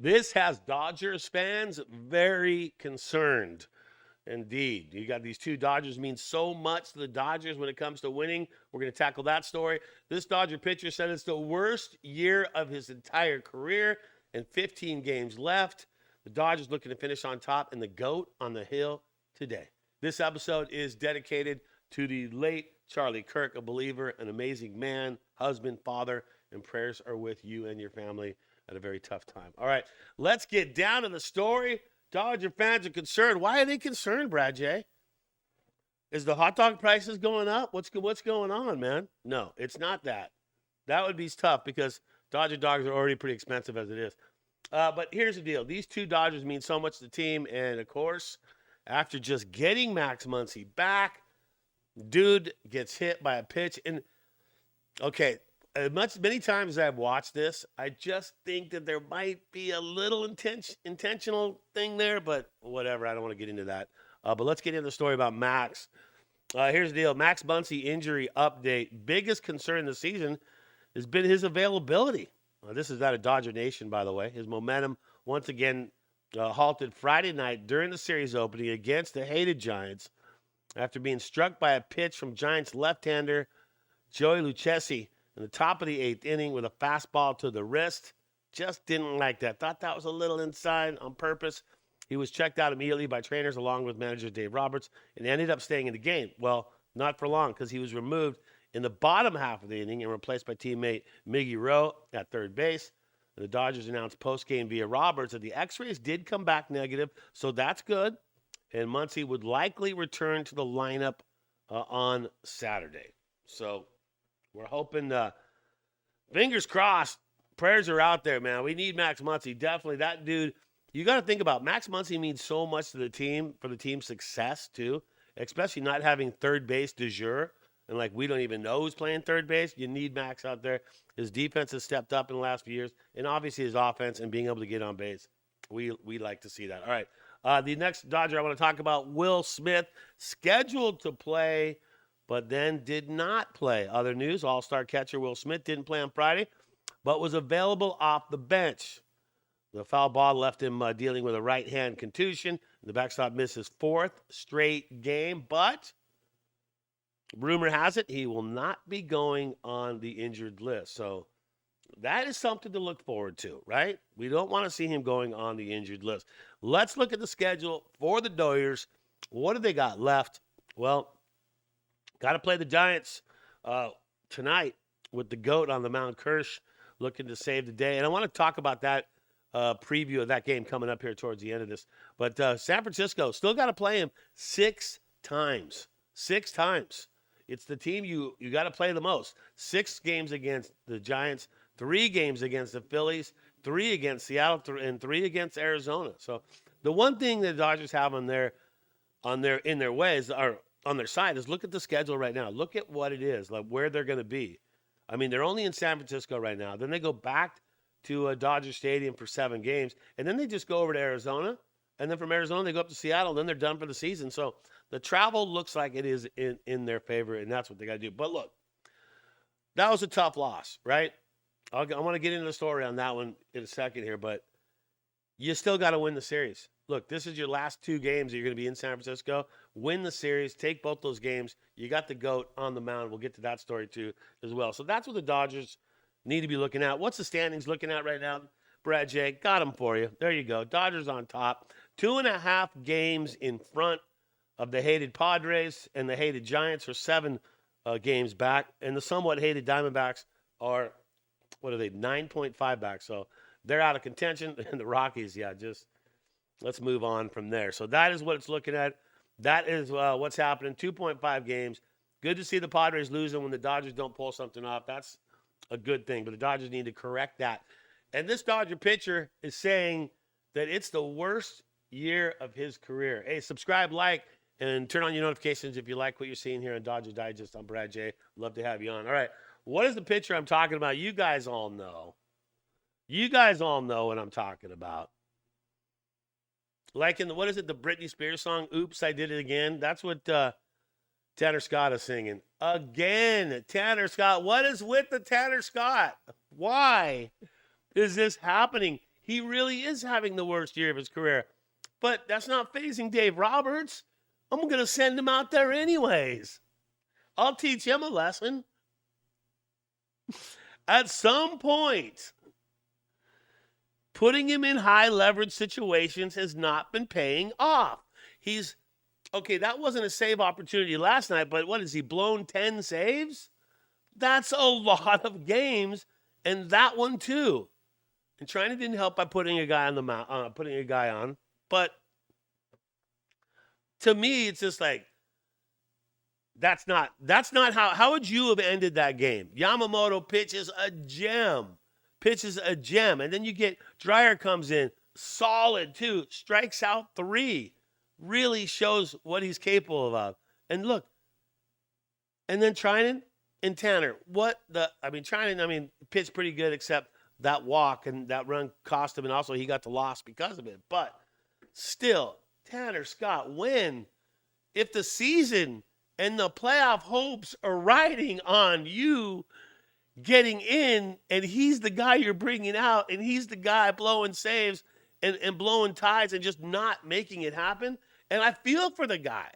This has Dodgers fans very concerned. Indeed. You got these two Dodgers mean so much to the Dodgers when it comes to winning. We're going to tackle that story. This Dodger pitcher said it's the worst year of his entire career and 15 games left. The Dodgers looking to finish on top and the GOAT on the hill today. This episode is dedicated to the late Charlie Kirk, a believer, an amazing man, husband, father, and prayers are with you and your family at a very tough time. All right, let's get down to the story. Dodger fans are concerned. Why are they concerned, Brad J? Is the hot dog prices going up? What's going on, man? No, it's not that. That would be tough because Dodger dogs are already pretty expensive as it is. But here's the deal. These two Dodgers mean so much to the team. And, of course, after just getting Max Muncy back, dude gets hit by a pitch. And, okay, many times as I've watched this, I just think that there might be a little intentional thing there, but whatever. I don't want to get into that. But let's get into the story about Max. Here's the deal. Max Muncy injury update. Biggest concern this season has been his availability. This is out of Dodger Nation, by the way. His momentum once again halted Friday night during the series opening against the hated Giants after being struck by a pitch from Giants left-hander Joey Lucchesi in the top of the 8th inning with a fastball to the wrist. Just didn't like that. Thought that was a little inside on purpose. He was checked out immediately by trainers along with manager Dave Roberts and ended up staying in the game. Well, not for long because he was removed in the bottom half of the inning and replaced by teammate Miggy Rowe at third base. The Dodgers announced post-game via Roberts that the x-rays did come back negative, so that's good. And Muncy would likely return to the lineup on Saturday. So we're hoping, fingers crossed, prayers are out there, man. We need Max Muncy. Definitely. That dude, you got to think about Max Muncy means so much to the team, for the team's success, too, especially not having third base du jour. And, we don't even know who's playing third base. You need Max out there. His defense has stepped up in the last few years, and obviously his offense and being able to get on base. We like to see that. All right. The next Dodger I want to talk about, Will Smith, scheduled to play, but then did not play. Other news, all-star catcher Will Smith didn't play on Friday, but was available off the bench. The foul ball left him dealing with a right-hand contusion. The backstop missed his 4th straight game, but rumor has it he will not be going on the injured list. So that is something to look forward to, right? We don't want to see him going on the injured list. Let's look at the schedule for the Dodgers. What do they got left? Well, got to play the Giants tonight with the GOAT on the mound, Kersh, looking to save the day. And I want to talk about that preview of that game coming up here towards the end of this. But San Francisco still got to play him 6 times. 6 times. It's the team you got to play the most. 6 games against the Giants, 3 games against the Phillies, 3 against Seattle, and 3 against Arizona. So the one thing the Dodgers have in their ways or on their side is look at the schedule right now. Look at what it is, where they're going to be. I mean, they're only in San Francisco right now. Then they go back to Dodger Stadium for 7 games, and then they just go over to Arizona. And then from Arizona, they go up to Seattle. Then they're done for the season. So the travel looks like it is in their favor, and that's what they got to do. But look, that was a tough loss, right? I want to get into the story on that one in a second here, but you still got to win the series. Look, this is your last 2 games that you're going to be in San Francisco. Win the series. Take both those games. You got the GOAT on the mound. We'll get to that story, too, as well. So that's what the Dodgers need to be looking at. What's the standings looking at right now? Brad J, got them for you. There you go. Dodgers on top. 2.5 games in front of the hated Padres, and the hated Giants are 7 games back. And the somewhat hated Diamondbacks are, 9.5 back. So they're out of contention. And the Rockies, just let's move on from there. So that is what it's looking at. That is what's happening. 2.5 games. Good to see the Padres losing when the Dodgers don't pull something off. That's a good thing. But the Dodgers need to correct that. And this Dodger pitcher is saying that it's the worst year of his career. Hey, subscribe, like, and turn on your notifications if you like what you're seeing here on Dodger Digest. I'm Brad J. Love to have you on. All right. What is the pitcher I'm talking about? You guys all know. You guys all know what I'm talking about. Like in the Britney Spears song, Oops, I Did It Again? That's what Tanner Scott is singing. Again, Tanner Scott. What is with the Tanner Scott? Why is this happening? He really is having the worst year of his career. But that's not phasing Dave Roberts. I'm going to send him out there anyways. I'll teach him a lesson. At some point, putting him in high leverage situations has not been paying off. He's, okay, that wasn't a save opportunity last night, but what is he, blown 10 saves? That's a lot of games, and that one too. And China didn't help by putting a guy on the mound, But to me, it's just like, that's not how would you have ended that game? Yamamoto pitches a gem. And then you get Dreyer comes in, solid too, strikes out 3. Really shows what he's capable of. And look, and then Trinan and Tanner. Trinan, pitched pretty good except that walk and that run cost him, and also he got the loss because of it. But still, Tanner Scott, win. If the season and the playoff hopes are riding on you getting in, and he's the guy you're bringing out, and he's the guy blowing saves and blowing ties and just not making it happen. And I feel for the guy.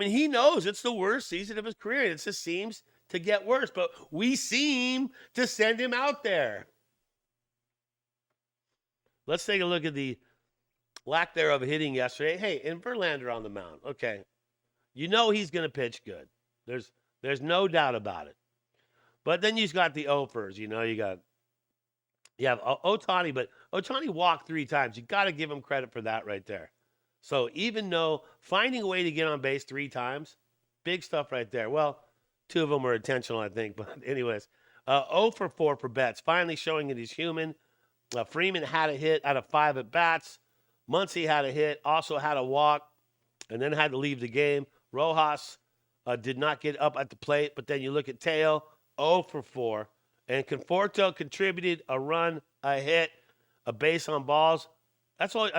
He knows it's the worst season of his career. It just seems to get worse, but we seem to send him out there. Let's take a look at the lack thereof hitting yesterday. Hey, and Verlander on the mound. Okay. You know he's going to pitch good. There's no doubt about it. But then you've got the offers. You have Ohtani, but Ohtani walked 3 times. You got to give him credit for that right there. So even though finding a way to get on base 3 times, big stuff right there. Well, 2 of them were intentional, I think. But anyways, 0 for 4 for Betts, finally showing that he's human. Freeman had a hit out of 5 at-bats. Muncy had a hit, also had a walk, and then had to leave the game. Rojas did not get up at the plate, but then you look at Teo, 0 for 4. And Conforto contributed a run, a hit, a base on balls. That's all.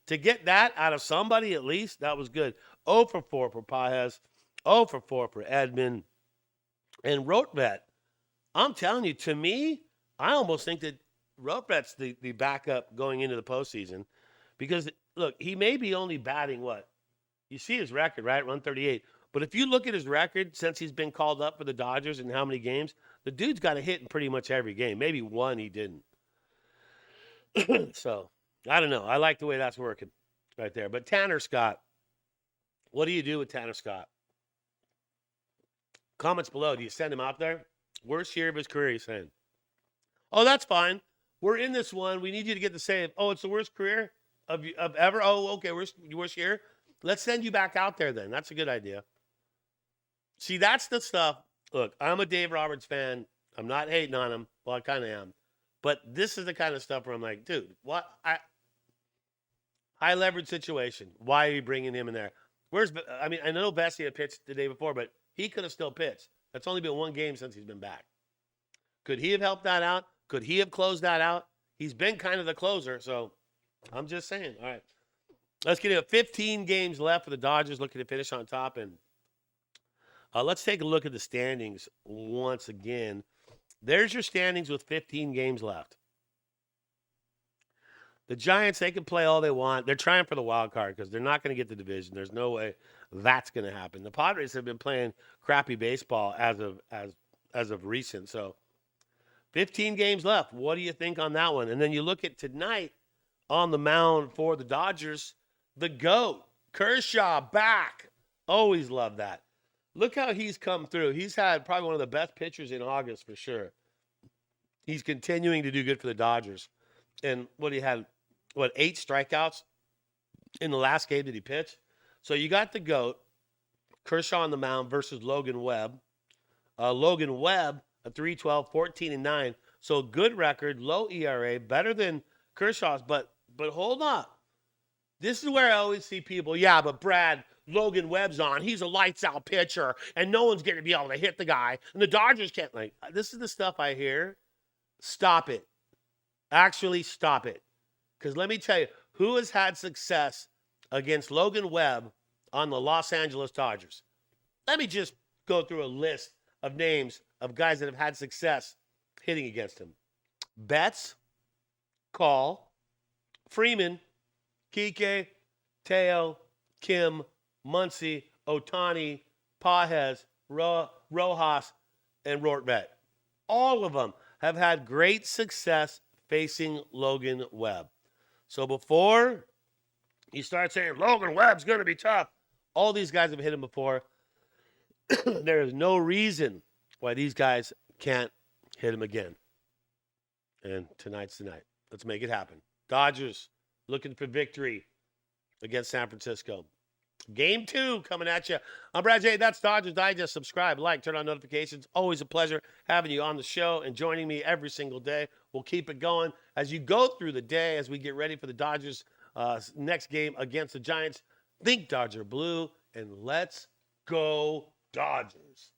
To get that out of somebody at least, that was good. 0 for 4 for Pages, 0 for 4 for Edman. And Rotvet, I'm telling you, to me, I almost think that Rotvet's the backup going into the postseason. Because, look, he may be only batting what? You see his record, right? 138. But if you look at his record since he's been called up for the Dodgers and how many games, the dude's got a hit in pretty much every game. Maybe one he didn't. So, I don't know. I like the way that's working right there. But Tanner Scott, what do you do with Tanner Scott? Comments below. Do you send him out there? Worst year of his career, he's saying. Oh, that's fine. We're in this one. We need you to get the save. Oh, it's the worst career of ever? Oh, okay. Worst year? Let's send you back out there then. That's a good idea. See, that's the stuff. Look, I'm a Dave Roberts fan. I'm not hating on him. Well, I kind of am. But this is the kind of stuff where I'm like, dude, what? High leverage situation. Why are you bringing him in there? I know Vesey had pitched the day before, but he could have still pitched. That's only been 1 game since he's been back. Could he have helped that out? Could he have closed that out? He's been kind of the closer, so I'm just saying. All right. Let's get into 15 games left for the Dodgers, looking to finish on top. And let's take a look at the standings once again. There's your standings with 15 games left. The Giants, they can play all they want. They're trying for the wild card because they're not going to get the division. There's no way that's going to happen. The Padres have been playing crappy baseball as of recent. So 15 games left. What do you think on that one? And then you look at tonight on the mound for the Dodgers, the GOAT, Kershaw, back. Always love that. Look how he's come through. He's had probably one of the best pitchers in August for sure. He's continuing to do good for the Dodgers. And he had, 8 strikeouts in the last game that he pitched? So you got the GOAT, Kershaw on the mound versus Logan Webb. Logan Webb, a 3.12, 14-9. So good record, low ERA, better than Kershaw's. But hold on. This is where I always see people, yeah, but Brad, Logan Webb's on. He's a lights-out pitcher, and no one's going to be able to hit the guy. And the Dodgers can't. This is the stuff I hear. Stop it. Actually, stop it. Because let me tell you, who has had success against Logan Webb on the Los Angeles Dodgers? Let me just go through a list of names of guys that have had success hitting against him. Betts, Call, Freeman, Kike, Teo, Kim, Muncy, Ohtani, Pajes, Rojas, and Rortvet. All of them have had great success facing Logan Webb. So before you start saying Logan Webb's going to be tough, all these guys have hit him before. There is no reason why these guys can't hit him again. And tonight's the night. Let's make it happen. Dodgers looking for victory against San Francisco. Game 2 coming at you. I'm Brad J. That's Dodgers Digest. Subscribe, like, turn on notifications. Always a pleasure having you on the show and joining me every single day. We'll keep it going as you go through the day as we get ready for the Dodgers' next game against the Giants. Think Dodger Blue, and let's go Dodgers.